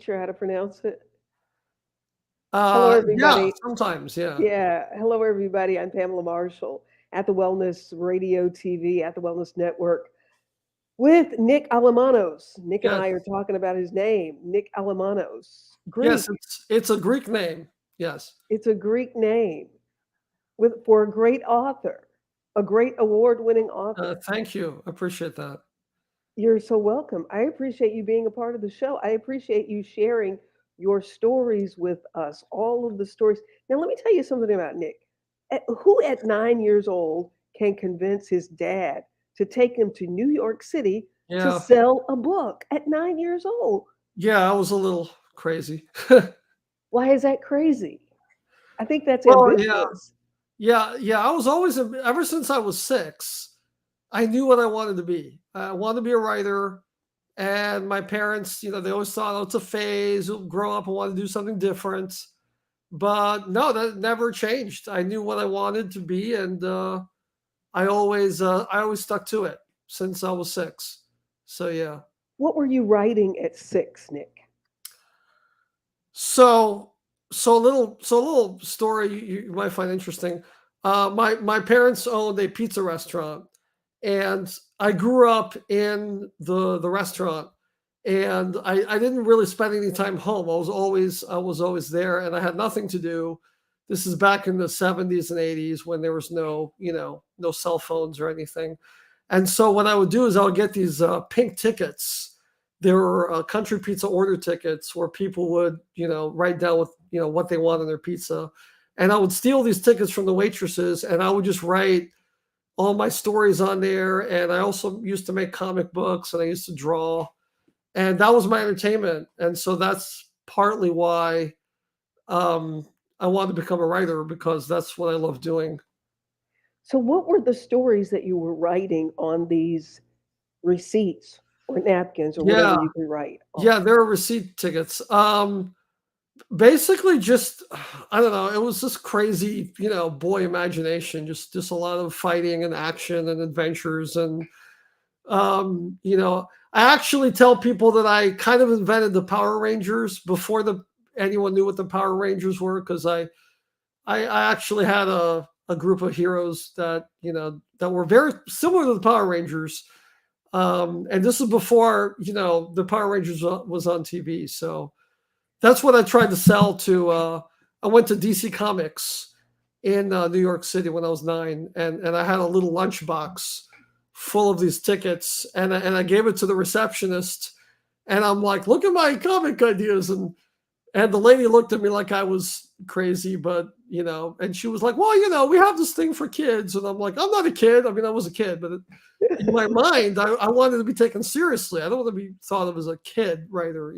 Sure how to pronounce it. Hello, Yeah, everybody. sometimes, yeah. Yeah, hello, everybody. I'm Pamela Marshall at the Wellness Radio TV at the Wellness Network with Nick Alimonos. Nick and Yes, I are talking about his name, Nick Alimonos. yes, Greek. it's a Greek name. Yes. It's a Greek name for a great author, a great award-winning author. Thank you. I appreciate that. You're so welcome. I appreciate you being a part of the show. I appreciate you sharing your stories with us, all of the stories. Now, let me tell you something about Nick. Who at 9 years old can convince his dad to take him to New York City to Yeah, sell a book at 9 years old? yeah, I was a little crazy. Why is that crazy? I think that's Well, yeah, ambitious. yeah. I was always ever since I was 6. I knew what I wanted to be. I wanted to be a writer, and my parents, they always thought, "Oh, it's a phase. You'll grow up and want to do something different." But no, that never changed. I knew what I wanted to be, and I always stuck to it since I was 6. So yeah. What were you writing at 6, Nick? So so a little story you might find interesting. My parents owned a pizza restaurant, and I grew up in the restaurant, and I didn't really spend any time home. I was always there, and I had nothing to do. This is back in the 70s and 80s when there was no cell phones or anything. And so what I would do is I would get these pink tickets. There were country pizza order tickets where people would, write down with, what they want on their pizza. And I would steal these tickets from the waitresses, and I would just write all my stories on there. And I also used to make comic books, and I used to draw. And that was my entertainment. And so that's partly why um, I wanted to become a writer, because that's what I love doing. So, what were the stories that you were writing on these receipts or napkins or whatever Yeah. you can write on? Yeah, there are receipt tickets. Basically just I don't know, it was just crazy, boy imagination, just a lot of fighting and action and adventures. And I actually tell people that I kind of invented the Power Rangers before the anyone knew what the Power Rangers were, because I actually had a group of heroes that were very similar to the Power Rangers. And this is before the Power Rangers was on TV. So that's what I tried to sell to. I went to DC Comics in New York City when I was 9, and I had a little lunchbox full of these tickets, and I gave it to the receptionist, and I'm like, "Look at my comic ideas," and the lady looked at me like I was crazy, but and she was like, "Well, we have this thing for kids," and I'm like, "I'm not a kid. I mean, I was a kid, but in my mind, I wanted to be taken seriously. I don't want to be thought of as a kid writer.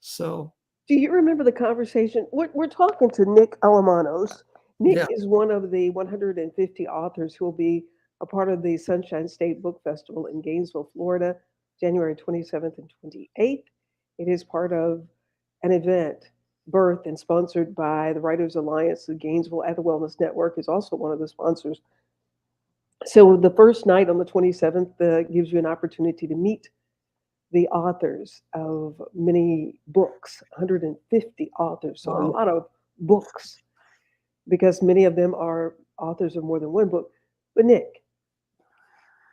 So Do you remember the conversation? We're talking to Nick Alamanos. Nick yeah. is one of the 150 authors who will be a part of the Sunshine State Book Festival in Gainesville, Florida, January 27th and 28th. It is part of an event birthed and sponsored by the Writers Alliance. The Gainesville at the Wellness Network is also one of the sponsors. So the first night on the 27th gives you an opportunity to meet the authors of many books, 150 authors, so a Wow. lot of books, because many of them are authors of more than one book. But Nick,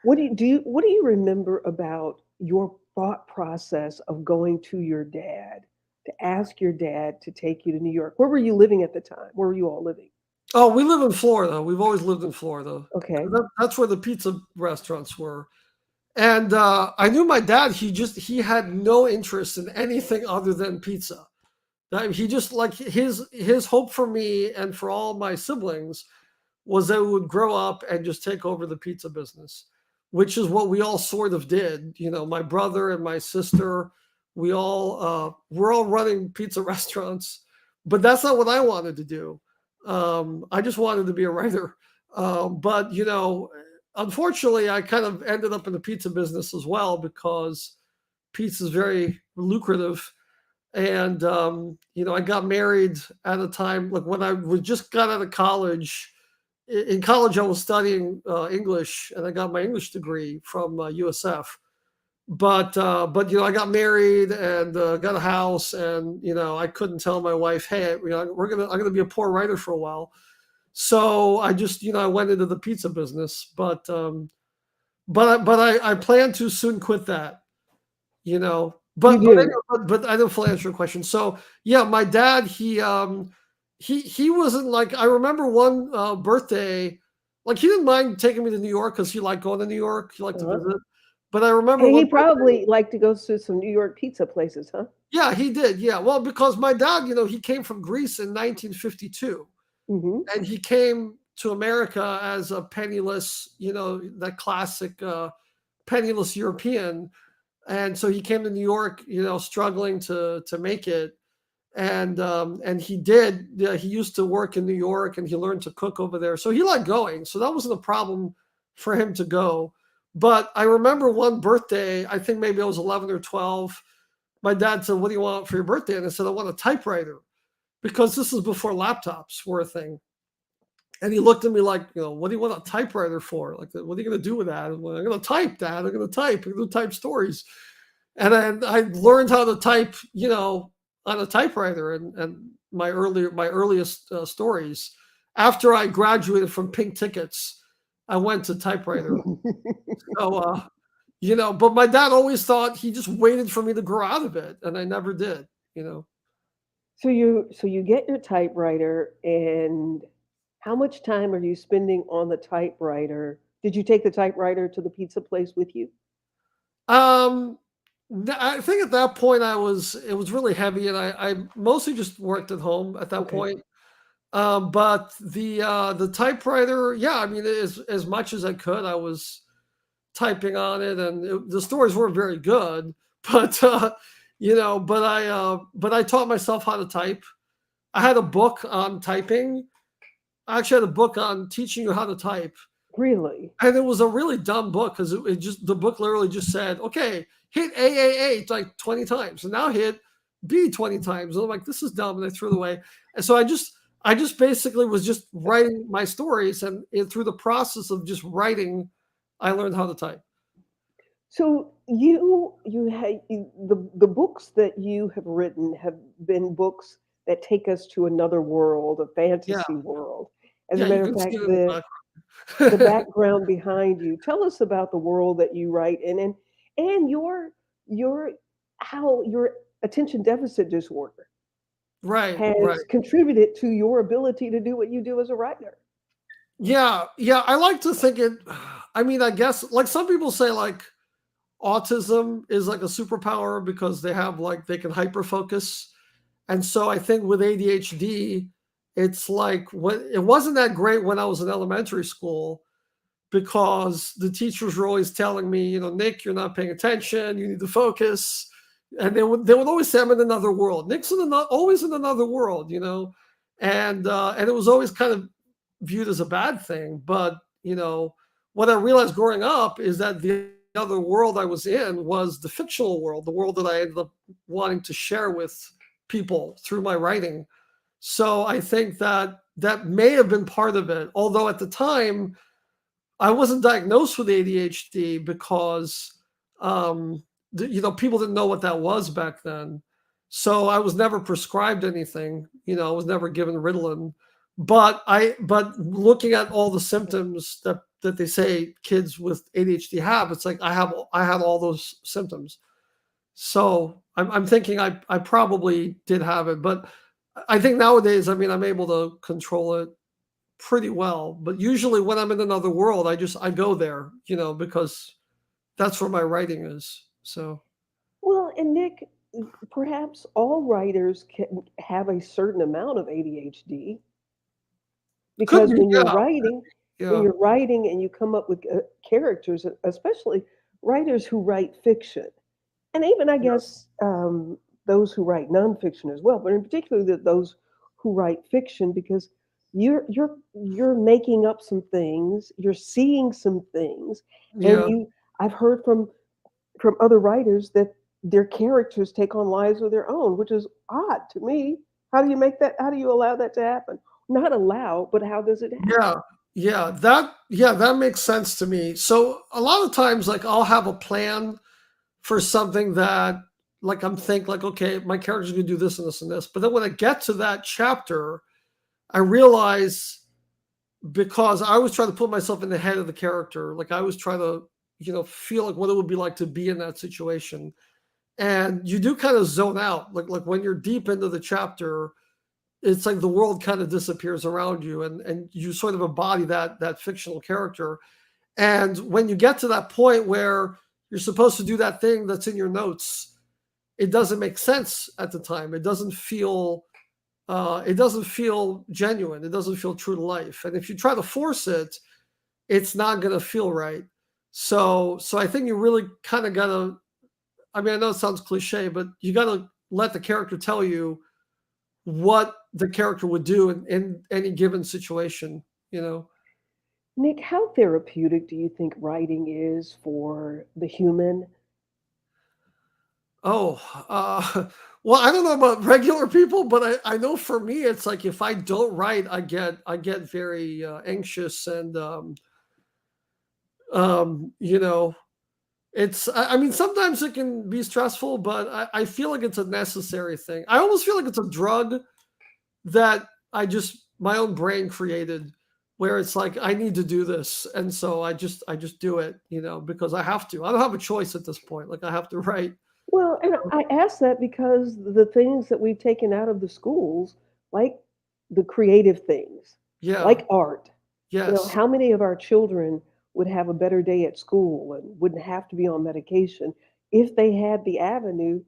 what do you remember about your thought process of going to your dad to ask your dad to take you to New York? Where were you living at the time? Where were you all living? Oh, we live in Florida. We've always lived in Florida. Okay. That's where the pizza restaurants were. And I knew my dad. He had no interest in anything other than pizza. He just like his hope for me and for all my siblings was that we would grow up and just take over the pizza business, which is what we all sort of did. My brother and my sister, we're all running pizza restaurants, but that's not what I wanted to do. I just wanted to be a writer. But unfortunately, I kind of ended up in the pizza business as well, because pizza is very lucrative. And I got married at a time like when I was just got out of college. In college, I was studying English, and I got my English degree from USF. but I got married and got a house, and I couldn't tell my wife, hey, I'm gonna be a poor writer for a while. So I just I went into the pizza business, but I plan to soon quit that. You know. You But do. anyway, but I didn't fully answer your question. So yeah, my dad, he wasn't like, I remember one birthday, like he didn't mind taking me to New York because he liked going to New York. He liked to Uh-huh. visit. But I remember And one he birthday. probably liked to go to some New York pizza places, huh? Yeah, he did. Yeah, well, because my dad, he came from Greece in 1952, Hmm. and he came to America as a penniless, that classic penniless European. And so he came to New York, struggling to make it, and he did. Yeah, he used to work in New York, and he learned to cook over there. So he liked going. So that wasn't a problem for him to go. But I remember one birthday, I think maybe I was 11 or 12. My dad said, "What do you want for your birthday?" And I said, "I want a typewriter," because this is before laptops were a thing. And he looked at me like, "What do you want a typewriter for? Like, what are you going to do with that?" I'm like, "I'm going to type, Dad. I'm going to type. I'm going to type stories." And then I learned how to type, on a typewriter, and my earliest stories. After I graduated from Pink Tickets, I went to typewriter. So, but my dad always thought he just waited for me to grow out of it, and I never did. You know. So you get your typewriter, and how much time are you spending on the typewriter? Did you take the typewriter to the pizza place with you? Um, I think at that point it was really heavy, and I mostly just worked at home at that Okay. point. But the typewriter, yeah, I mean, as much as I could, I was typing on it, and the stories weren't very good, but but I taught myself how to type. I had a book on typing. I actually had a book on teaching you how to type, Really? and it was a really dumb book because it just the book literally just said, okay, hit A like 20 times, and now hit B 20 times. And I'm like, this is dumb, and I threw it away. And so I just basically was just writing my stories, and through the process of just writing, I learned how to type. So the books that you have written have been books that take us to another world, a Yeah, fantasy world. As a yeah, you matter of can see fact, it in the the background. background behind you. Tell us about the world that you write in, and your how your attention deficit disorder Right, right. has contributed to your ability to do what you do as a writer. Yeah, yeah. I like to think it. I mean, I guess like some people say, like autism is like a superpower because they can hyper focus. And so I think with ADHD, it's like when it wasn't that great when I was in elementary school because the teachers were always telling me, Nick, you're not paying attention. You need to focus. And they would always say I'm in another world. Nick's always in another world, and it was always kind of viewed as a bad thing. But what I realized growing up is that the other world I was in was the fictional world, the world that I ended up wanting to share with people through my writing. So I think that that may have been part of it. Although at the time I wasn't diagnosed with ADHD because um, people didn't know what that was back then. So I was never prescribed anything. I was never given Ritalin. But looking at all the symptoms that they say kids with ADHD have, it's like I had all those symptoms. So I'm thinking I probably did have it, but I think nowadays, I mean, I'm able to control it pretty well. But usually when I'm in another world, I go there, because that's where my writing is. So Well, and Nick, perhaps all writers can have a certain amount of ADHD could because be, yeah, when yeah, you're writing and you come up with characters, especially writers who write fiction, and even I yeah, guess those who write nonfiction as well, but in particular those who write fiction, because you're making up some things, you're seeing some things, and yeah. I've heard from other writers that their characters take on lives of their own, which is odd to me. How do you make that? How do you allow that to happen? Not allow, but how does it happen? Yeah, yeah, that makes sense to me. So a lot of times, like I'll have a plan for something that like I'm think like, okay, my character's gonna do this and this and this. But then when I get to that chapter, I realize because I was trying to put myself in the head of the character, like I was trying to, feel like what it would be like to be in that situation. And you do kind of zone out. Like when you're deep into the chapter, it's like the world kind of disappears around you and you sort of embody that fictional character. And when you get to that point where you're supposed to do that thing that's in your notes, it doesn't make sense at the time. It doesn't feel genuine. It doesn't feel true to life. And if you try to force it, it's not going to feel right. So I think you really kind of got to, I mean, I know it sounds cliche, but you got to let the character tell you what the character would do in any given situation, you know? Nick, how therapeutic do you think writing is for the human? Oh, well, I don't know about regular people, but I know for me, it's like if I don't write, I get very anxious and you know, I mean, sometimes it can be stressful, but I feel like it's a necessary thing. I almost feel like it's a drug that my own brain created, where it's like I need to do this, and so I just do it, because I have to. I don't have a choice at this point. Like I have to write. Well, and I ask that because the things that we've taken out of the schools, like the creative things, Yeah. like art, Yes. how many of our children would have a better day at school and wouldn't have to be on medication if they had the avenue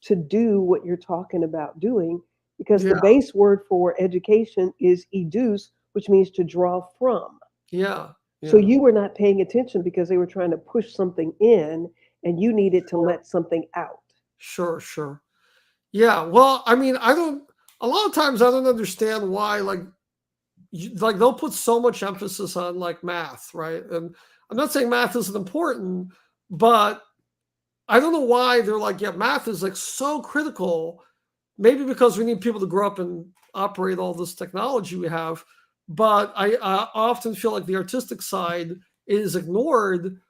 to do what you're talking about doing? Because the Yeah. base word for education is educe, which means to draw from. Yeah. So Yeah. you were not paying attention because they were trying to push something in and you needed to Sure. let something out. Sure. Sure. Yeah. Well, I mean, I don't. A lot of times, I don't understand why. Like they'll put so much emphasis on like math, right? And I'm not saying math isn't important, but I don't know why they're like, yeah, math is like so critical. Maybe because we need people to grow up and operate all this technology we have. But I often feel like the artistic side is ignored,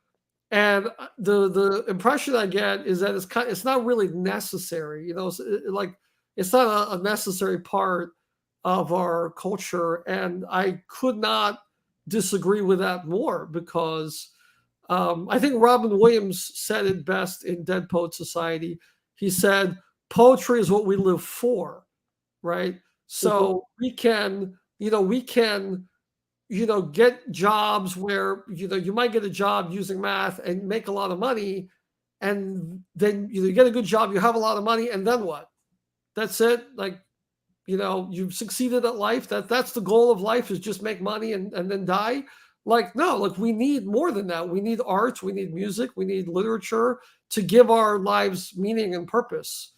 and the impression I get is that it's not really necessary. It's not a necessary part of our culture, and I could not disagree with that more because I think Robin Williams said it best in Dead Poet Society. He said, "Poetry is what we live for." Right? Mhm. So we can get jobs where you might get a job using math and make a lot of money, and then you get a good job, you have a lot of money, and then what? That's it. Like you've succeeded at life. That's the goal of life, is just make money and then die. Like no, like we need more than that. We need art, we need music, we need literature to give our lives meaning and purpose.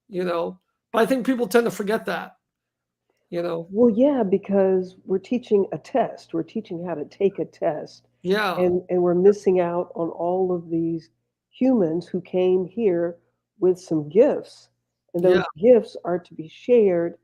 you know but I think people tend to forget that. you know Well, yeah, because we're teaching a test. We're teaching how to take a test. yeah. And we're missing out on all of these humans who came here with some gifts. And Yeah. those gifts are to be shared,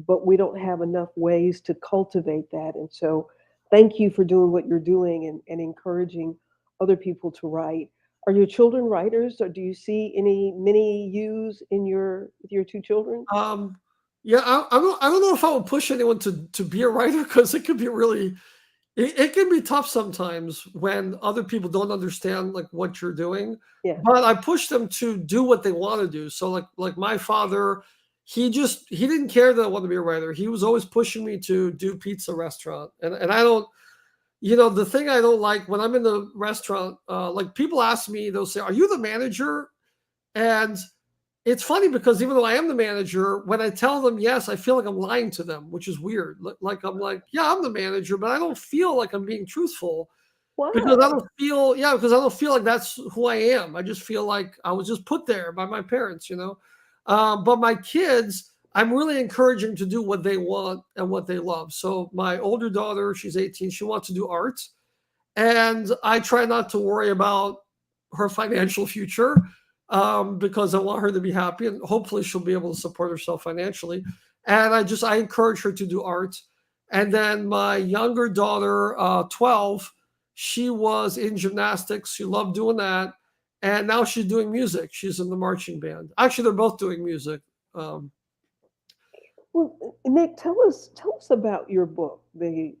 but we don't have enough ways to cultivate that. And so thank you for doing what you're doing and encouraging other people to write. Are your children writers, or do you see any mini yous in your with your two children? Um, yeah, I don't know if I would push anyone to be a writer, because it could be really it can be tough sometimes when other people don't understand like what you're doing. Yeah. But I push them to do what they want to do. So like my father, he didn't care that I wanted to be a writer. He was always pushing me to do pizza restaurant. And I don't, the thing I don't like when I'm in the restaurant, like people ask me, they'll say, "Are you the manager?" And it's funny because even though I am the manager, when I tell them yes, I feel like I'm lying to them, which is weird. Like I'm like, yeah, I'm the manager, but I don't feel like I'm being truthful because I Why? don't feel, yeah, because I don't feel like that's who I am. I just feel like I was just put there by my parents. But my kids, I'm really encouraging to do what they want and what they love. So my older daughter, she's 18, she wants to do art, and I try not to worry about her financial future, because I want her to be happy and hopefully she'll be able to support herself financially. And I encourage her to do art. And then my younger daughter, 12, she was in gymnastics. She loved doing that. and now she's doing music. She's in the marching band. Actually, they're both doing music. Um, Well, Nick, tell us about your book. The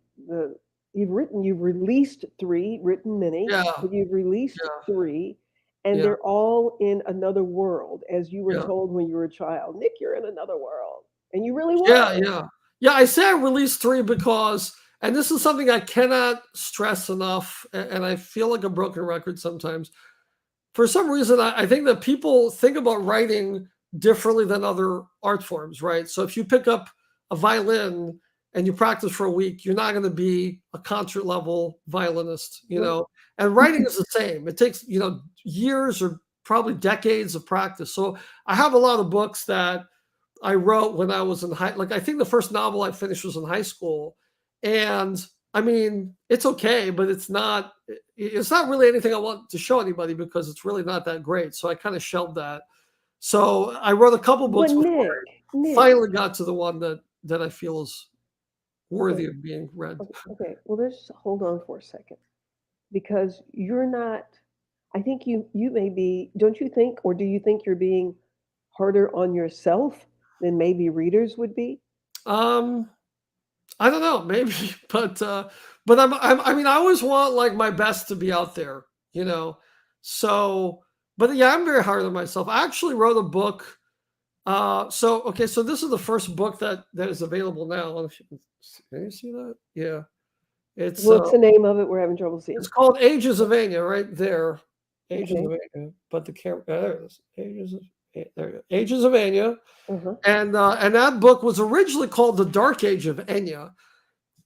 you've released three, written many, yeah, but you've released yeah, three, and yeah, they're all in another world, as you were yeah, told when you were a child. Nick, you're in another world, and you really yeah, were. yeah, yeah. I say I released three because, and this is something I cannot stress enough, and I feel like a broken record sometimes. For some reason, I think that people think about writing differently than other art forms, right? So if you pick up a violin and you practice for a week, you're not going to be a concert level violinist, you Nope. know. And writing is the same. It takes, years or probably decades of practice. So I have a lot of books that I wrote when I was in like I think the first novel I finished was in high school. And I mean, it's okay, but it's not really anything I want to show anybody because it's really not that great. So I kind of shelved that. So I wrote a couple But books before I Nick, finally got to the one that I feel is okay, worthy of being read. okay. Well, let's hold on for a second because you're not. I think you may be. Don't you think, or do you think you're being harder on yourself than maybe readers would be? Um I don't know, maybe, but I mean, I always want like my best to be out there, you know. So, but yeah, I'm very hard on myself. I actually wrote a book. So okay, so this is the first book that is available now. I don't know if you can you see that? Yeah, it's What's the name of it? We're having trouble it's seeing. called Ages of Anya, right there. Ages Okay. of Anya, but the camera there it is. There you go. Ages of Anya, Uh-huh. and that book was originally called The Dark Age of Enya.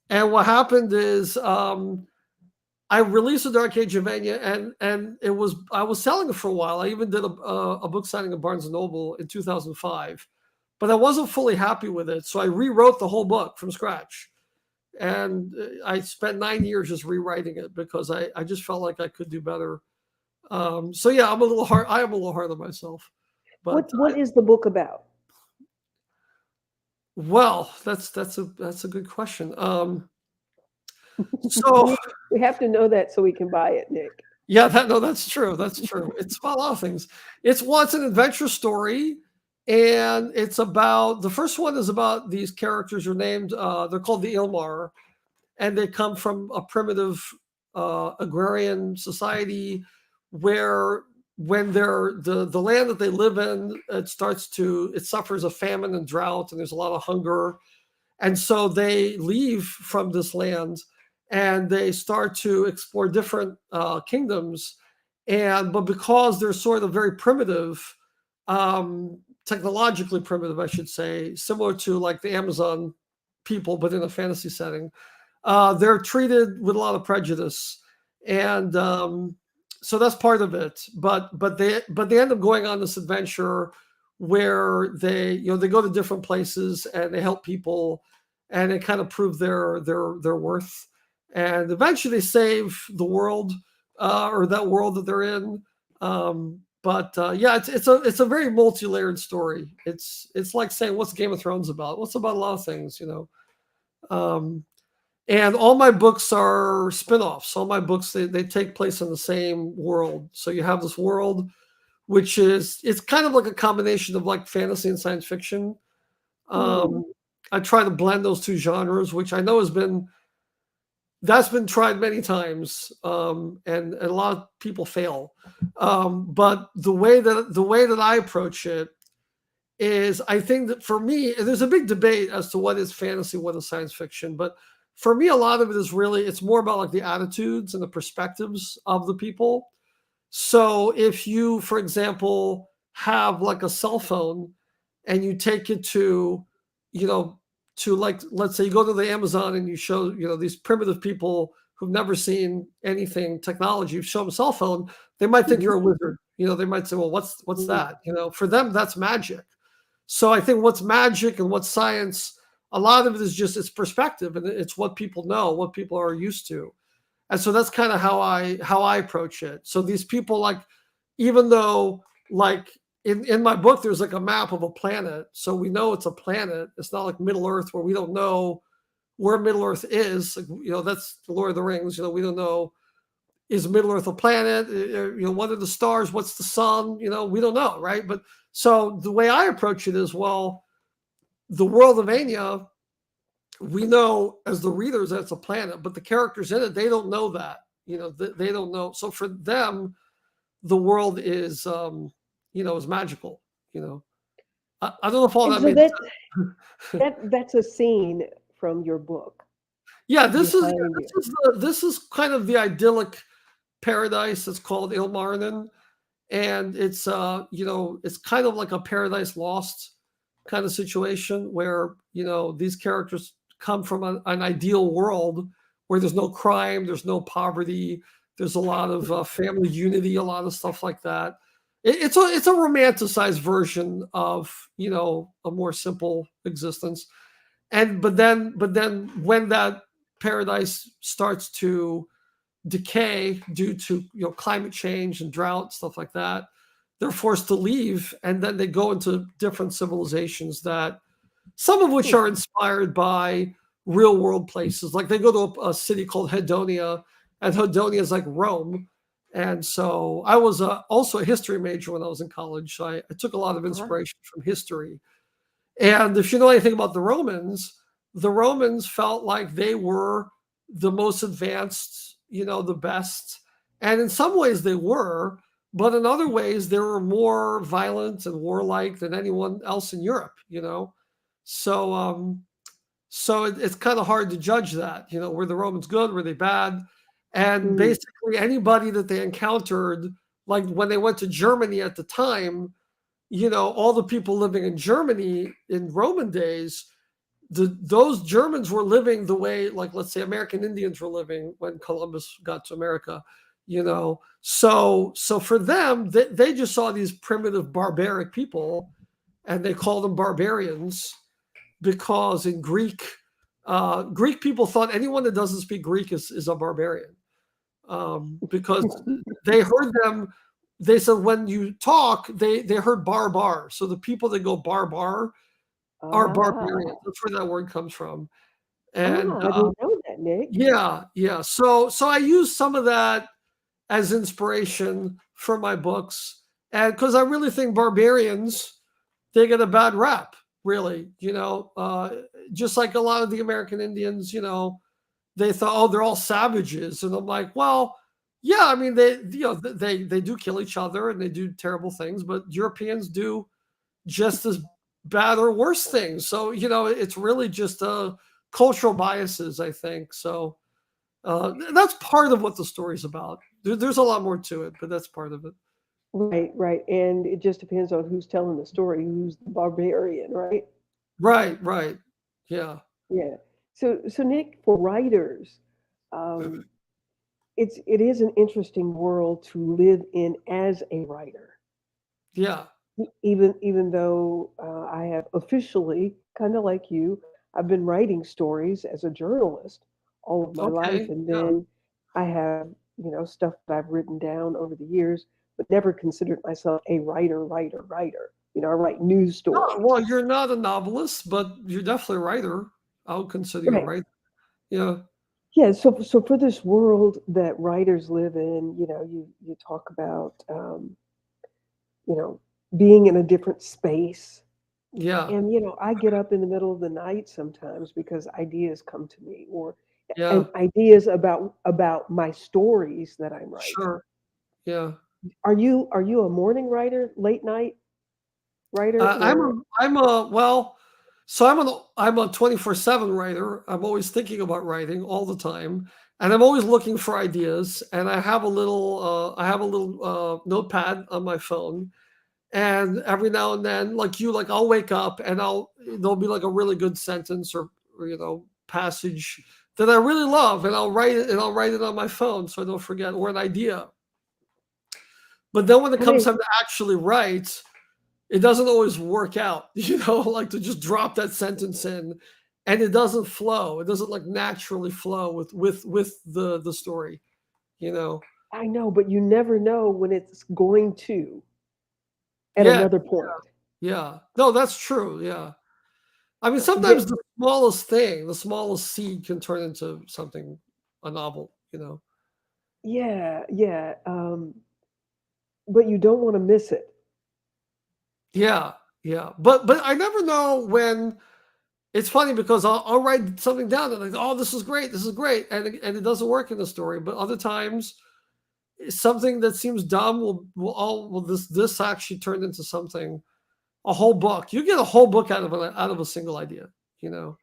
And what happened is I released the Dark Age of Enya, and it was I was selling it for a while. I even did a book signing at Barnes and Noble in 2005, but I wasn't fully happy with it, so I rewrote the whole book from scratch. And I spent 9 years just rewriting it because I just felt like I could do better. So yeah, I'm a little hard. I am a little hard on myself, but What is the book about? well, that's a good question. So We have to know that so we can buy it, Nick. yeah, no, that's true. That's true. It's about a lot of things. It's an adventure story, and it's about the first one is about these characters are named. They're called the Ilmar, and they come from a primitive agrarian society where when the land that they live in it suffers a famine and drought, and there's a lot of hunger, and so they leave from this land and they start to explore different kingdoms. But because they're sort of very primitive, technologically primitive, I should say, similar to like the Amazon people, but in a fantasy setting, they're treated with a lot of prejudice. And so that's part of it. But they end up going on this adventure where they go to different places and they help people, and they kind of prove their worth, and eventually they save the world, or that world that they're in. But yeah, it's a very multi-layered story. It's like saying, what's Game of Thrones about? What's about a lot of things, you know. And all my books are spin-offs. All my books they take place in the same world. So you have this world which is it's kind of like a combination of like fantasy and science fiction. Hmm. Um, I try to blend those two genres, which I know that's been tried many times, and a lot of people fail. But the way that I approach it is, I think that for me, there's a big debate as to what is fantasy, what is science fiction. But for me, a lot of it is really it's more about like the attitudes and the perspectives of the people. So if you, for example, have like a cell phone and you take it to, you know, to like, let's say you go to the Amazon and you show, these primitive people who've never seen anything technology, you show them a cell phone, they might think you're a Hmm. wizard. They might say, well, what's that? For them, that's magic. So I think what's magic and what's science, a lot of it is just it's perspective and it's what people know, what people are used to. And so that's kind of how I approach it. So these people, like, even though like in my book there's like a map of a planet, so we know it's a planet. It's not like Middle Earth where we don't know where Middle Earth is. Like, that's the Lord of the Rings. We don't know is Middle Earth a planet? What are the stars? What's the sun? We don't know, right? But so the way I approach it is, well, the world of Anya, we know as the readers that it's a planet, but the characters in it, they don't know that. They don't know. So for them, the world is magical. I don't know if all And that so made sense. that's a scene from your book Yeah, this is behind you. this is kind of the idyllic paradise. It's called Ilmarinen, and it's kind of like a Paradise Lost kind of situation where these characters come from an ideal world where there's no crime, there's no poverty, there's a lot of family unity, a lot of stuff like that. It's a romanticized version of a more simple existence. And but then when that paradise starts to decay due to climate change and drought, stuff like that, they're forced to leave, and then they go into different civilizations that some of which Hmm. are inspired by real world places. Like they go to a city called Hedonia, and Hedonia is like Rome. And so I was also a history major when I was in college. So I took a lot of Uh-huh. inspiration from history. And if you know anything about the Romans felt like they were the most advanced, the best. And in some ways they were, but in other ways they were more violent and warlike than anyone else in Europe. So it's kind of hard to judge that. Were the Romans good? Were they bad? And Mm. basically anybody that they encountered, like when they went to Germany at the time, all the people living in Germany in Roman days, those Germans were living the way, like, let's say, American Indians were living when Columbus got to America. So for them, they just saw these primitive, barbaric people, and they called them barbarians because in Greek people thought anyone that doesn't speak Greek is a barbarian, because they heard them. They said when you talk, they heard bar bar. So the people that go bar bar are barbarians. Ah, That's where that word comes from. And I didn't know that, Nick. yeah, yeah. So I use some of that as inspiration for my books, and because I really think barbarians, they get a bad rap. Really, just like a lot of the American Indians, they thought, oh, they're all savages, and I'm like, well, yeah, I mean, they do kill each other and they do terrible things, but Europeans do just as bad or worse things. So it's really just cultural biases, I think. So that's part of what the story's about. There's a lot more to it, but that's part of it. Right, right. And it just depends on who's telling the story, who's the barbarian, right? Right, right, yeah, Yeah. So Nick, for writers, um, it is an interesting world to live in as a writer. yeah, Even though I have officially, kind of like you, I've been writing stories as a journalist all of my life, okay, and yeah. then I have stuff that I've written down over the years, but never considered myself a writer. I write news Oh, stories. well, you're not a novelist, but you're definitely a writer. I would consider you a Right. writer. Yeah, Yeah. So for this world that writers live in, you talk about you know being in a different space. yeah, And I get up in the middle of the night sometimes because ideas come to me, or and yeah, ideas about my stories that I'm writing. sure, yeah. Are you a morning writer, late night writer, I'm or well, so I'm a 24/7 writer. I'm always thinking about writing all the time, and I'm always looking for ideas. And I have a little notepad on my phone, and every now and then, like you, like I'll wake up and there'll be like a really good sentence or passage that I really love, and I'll write it on my phone so I don't forget, or an idea. But then when it I comes mean, time to actually write, it doesn't always work out, like to just drop that sentence in, and it doesn't flow. It doesn't like naturally flow with the story, you know. I know, but you never know when it's going to at Yeah, another point. yeah. No, that's true. Yeah. I mean, The- sometimes the smallest thing, the smallest seed can turn into something, a novel. Yeah, yeah. But you don't want to miss it. Yeah, yeah. But I never know when. It's funny because I'll write something down and like, oh, this is great, and it doesn't work in the story. But other times, something that seems dumb will this actually turn into something, a whole book. You get a whole book out of a single idea. You know.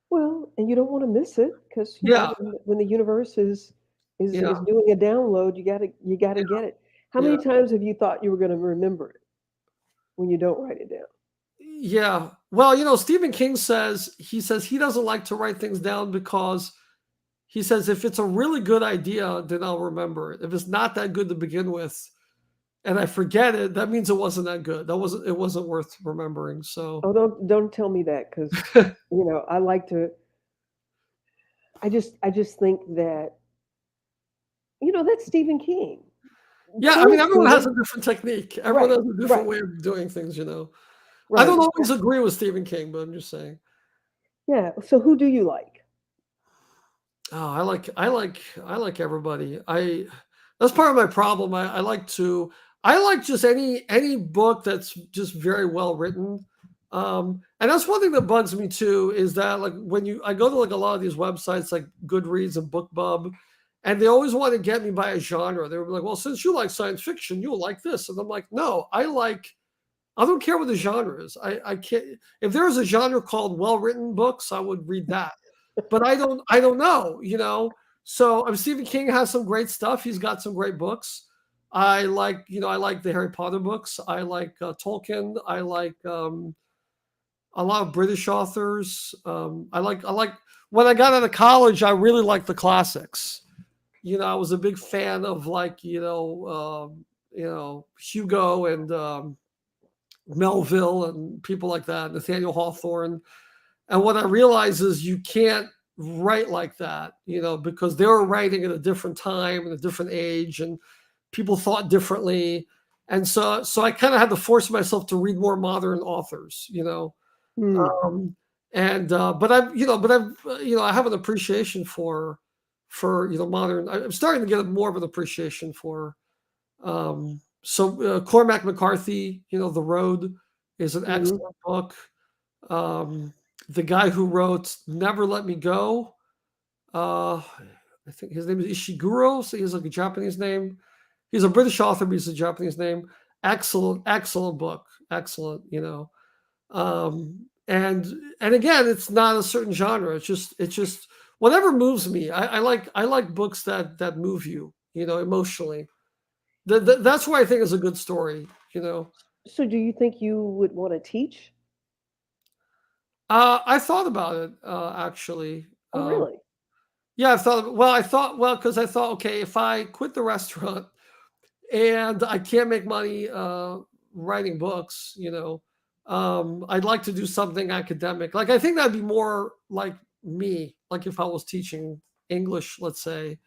Well, and you don't want to miss it because Yeah, when the universe is yeah, doing a download, you gotta get it. How yeah, many times have you thought you were going to remember it when you don't write it down? yeah. Well, Stephen King says he doesn't like to write things down because he says if it's a really good idea, then I'll remember it. If it's not that good to begin with, and I forget it, that means it wasn't that good. It wasn't worth remembering. So Oh, don't tell me that because I like to. I just think that that's Stephen King. yeah, I Cool, mean everyone has Stephen. a different technique. Everyone Right, has a different right, way of doing things. I right. don't always agree with Stephen King, but I'm just saying. Yeah. So who do you like? Oh, I like everybody. I That's part of my problem. I like just any book that's just very well written. And that's one thing that bugs me too is that like I go to like a lot of these websites like Goodreads and BookBub, and they always want to get me by a genre. They're like, well, since you like science fiction, you'll like this, and I'm like, no, I don't care what the genre is. I can't. If there was a genre called well written books, I would read that, but I don't know. So Stephen King has some great stuff. He's got some great books. I like the Harry Potter books. I like Tolkien. I like a lot of British authors. I like when I got out of college, I really liked the classics. I was a big fan of like Hugo and Melville and people like that, Nathaniel Hawthorne. And what I realize is you can't write like that, because they were writing at a different time and a different age, and people thought differently. And so I kind of had to force myself to read more modern authors. Hmm. Um, and I have an appreciation for modern. I'm starting to get more of an appreciation for Cormac McCarthy. The Road is an Hmm. excellent book. Um, the guy who wrote Never Let Me Go, I think his name is Ishiguro. So he's like a Japanese name. He's a British author, but he's a Japanese name. Excellent, excellent book. Excellent. And again, it's not a certain genre. It's just whatever moves me. I like books that move you, emotionally. That's what I think is a good story. So do you think you would want to teach? I thought about it actually. Oh, really? Yeah, because I thought, okay, if I quit the restaurant and I can't make money writing books, I'd like to do something academic. Like I think that'd be more like me, like if I was teaching English, let's say.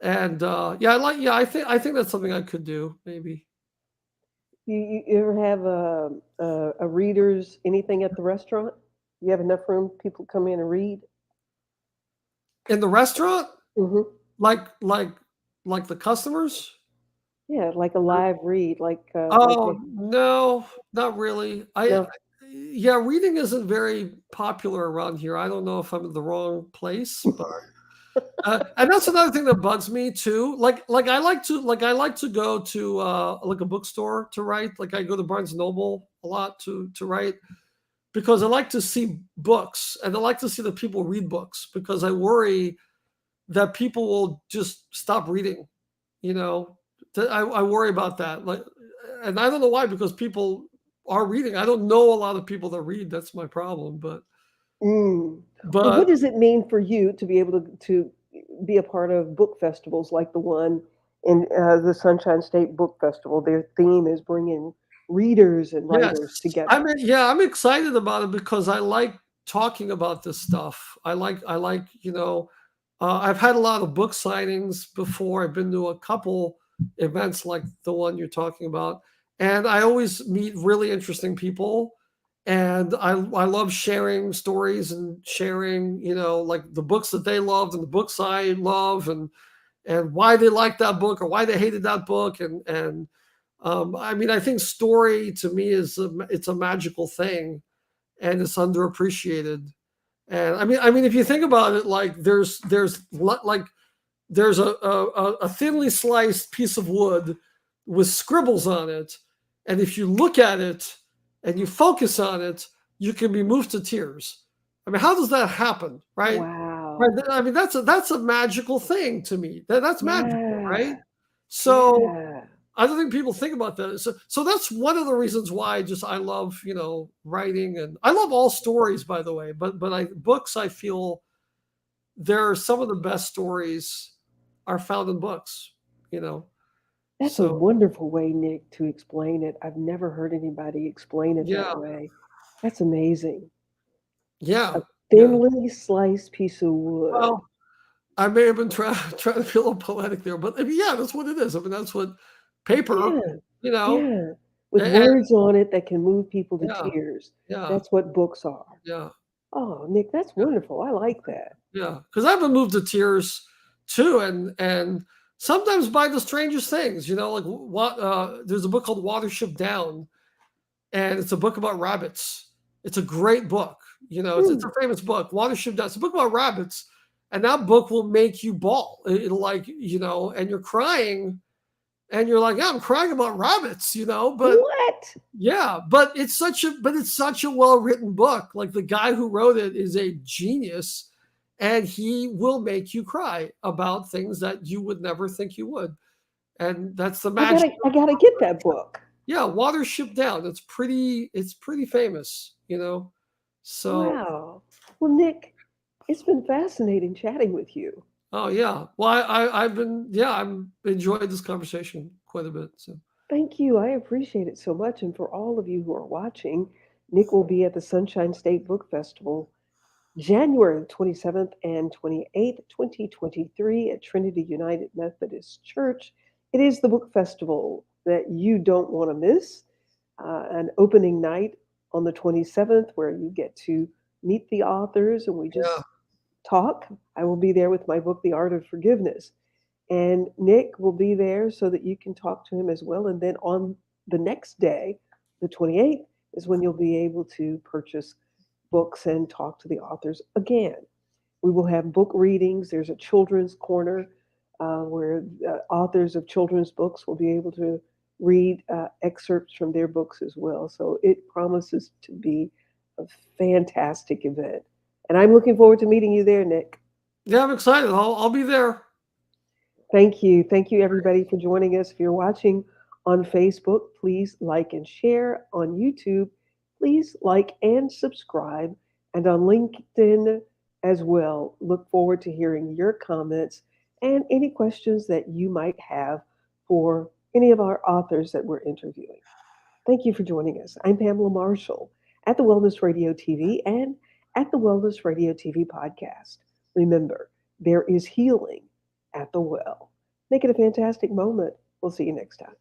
And yeah, I think that's something I could do maybe You ever have a readers anything at the restaurant? You have enough room, people come in and read? in the restaurant, Hmm. like like like the customers. Yeah, like a live read, like Oh, no, not really. no. Yeah, reading isn't very popular around here. I don't know if I'm in the wrong place, but and that's another thing that bugs me too. I like to go to like a bookstore to write. Like I go to Barnes and Noble a lot to write because I like to see books and I like to see that people read books because I worry that people will just stop reading. You know, I worry about that. Like, and I don't know why because people are reading. I don't know a lot of people that read. That's my problem. But Mm. Well, what but does it mean for you to be able to be a part of book festivals like the one in the Sunshine State Book Festival? Their theme is bringing readers and yes, writers together. I'm excited about it because I like talking about this stuff. I've had a lot of book signings before. I've been to a couple events like the one you're talking about, and I always meet really interesting people. And I love sharing stories and sharing, like the books that they loved and the books I love, and why they liked that book or why they hated that book. And I mean, I think story to me it's a magical thing, and it's underappreciated. And I mean, if you think about it, like like there's a thinly sliced piece of wood with scribbles on it, and if you look at it and you focus on it, you can be moved to tears. I mean, how does that happen, right? Right. Wow. I mean, that's a magical thing to me. That's magical, right? Yeah. So Yeah. I don't think people think about that. So that's one of the reasons why just I love writing, and I love all stories, by the way. But books, I feel there are some of the best stories are found in books. You know, That's a so wonderful way, Nick, to explain it. I've never heard anybody explain it that yeah, way. That's amazing. A yeah, yeah. thinly sliced piece of wood. Well, I may have been trying to be a little poetic there, but I mean, yeah, that's what it is. I mean, that's what paper, Yeah. you know, Yeah. With and words on it that can move people to yeah, tears. yeah, That's what books are. yeah. Oh, Nick, that's wonderful. I like that. Yeah, because I've been moved to tears too, and sometimes by the strangest things. Like what? There's a book called Watership Down, and it's a book about rabbits. It's a great book. It's Hmm. a famous book, Watership Down. It's a book about rabbits, and that book will make you bawl. It'll and you're crying, and you're like, yeah, I'm crying about rabbits, but What? yeah, but it's such a well-written book. Like the guy who wrote it is a genius, and he will make you cry about things that you would never think you would. And that's the I magic. gotta I gotta get that book. Yeah, Watership Down. It's pretty famous. So, Wow. Well, Nick, it's been fascinating chatting with you. oh yeah. Well, I'm enjoyed this conversation quite a bit. So, Thank you. I appreciate it so much. And for all of you who are watching, Nick will be at the Sunshine State Book Festival January 27th and 28th, 2023 at Trinity United Methodist Church. It is the book festival that you don't want to miss. An opening night on the 27th where you get to meet the authors and we yeah. just talk. I will be there with my book, The Art of Forgiveness. And Nick will be there so that you can talk to him as well. And then on the next day, the 28th, is when you'll be able to purchase books and talk to the authors again. We will have book readings. There's a children's corner where authors of children's books will be able to read excerpts from their books as well. So it promises to be a fantastic event. And I'm looking forward to meeting you there, Nick. Yeah, I'm excited. I'll be there. Thank you. Thank you, everybody, for joining us. If you're watching on Facebook, please like and share. On YouTube, please like and subscribe. And on LinkedIn as well. Look forward to hearing your comments and any questions that you might have for any of our authors that we're interviewing. Thank you for joining us. I'm Pamela Marshall at the Wellness Radio TV and at the Wellness Radio TV podcast. Remember, there is healing at the well. Make it a fantastic moment. We'll see you next time.